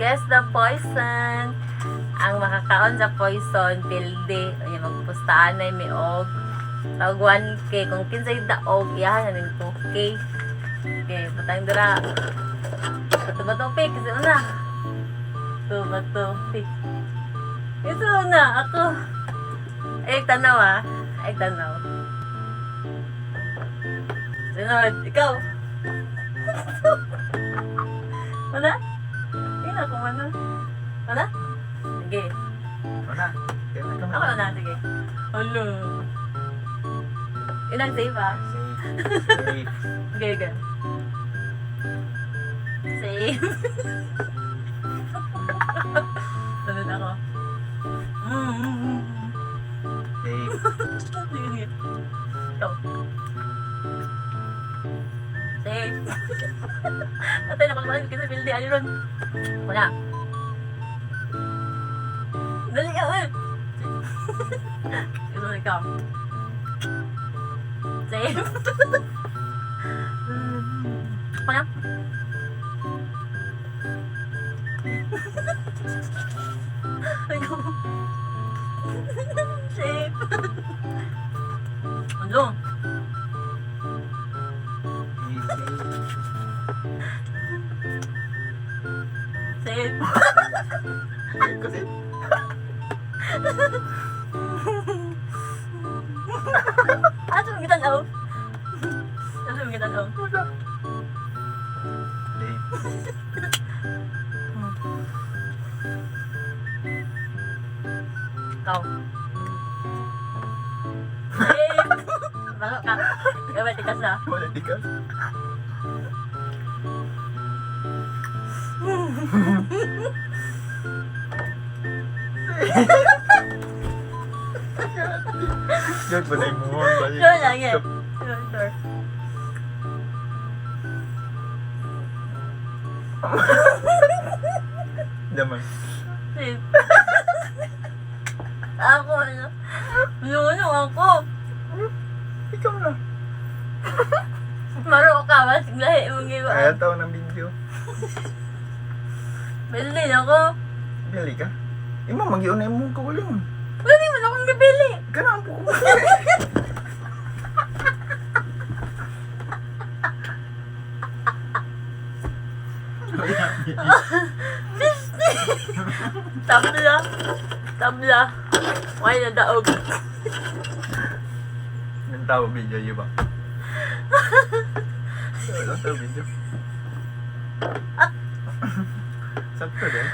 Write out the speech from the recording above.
Guess the poison. Ang makakaon sa poison, pilde. Ay, magpustaan na may og. Tawag 1K. Kung kinsay daog, iyahan na ng 2K. Okay, patang dira. Bato ba itong pick? Kasi una. Bato, pick. Kasi una, ako. Ay, tanaw ah. Ay, tanaw. Sunod, ikaw. Mana? Hindi na kung ano. Mana? Sige. Wala. Ako na, sige. Hello. Yun ang save ah. Safe. Okay, okay. Save. Sunod ako. Safe. Sige. Go. Save. Atay na pagmahal kita bildi. Ano ron? Wala. Dali ka, eh. Ito ikaw. Save. Wala. Ikaw. Save. Ano? Save. Kasi Asa mo kita daw? Asa mo kita daw? safe. Ikaw. Save. Bago ka. Gawin, tikas na. Wala tikas. Joke ba na yung muhon ba? Sure lang eh. Sure. Daman. Save. Ako, ano? Ano ako? Ikaw na. Maro ka ba? Siglahi mong Ayaw iwan. tao ng video. Bilin ako. Gali ka? Ima, mag-ion na yung mong kagulang. Pwede mo na akong gabili. Ganaan po ko. Tabla. Tabla. Why na daog? Nang tao video yun ba? Wala tao video. Sakto din.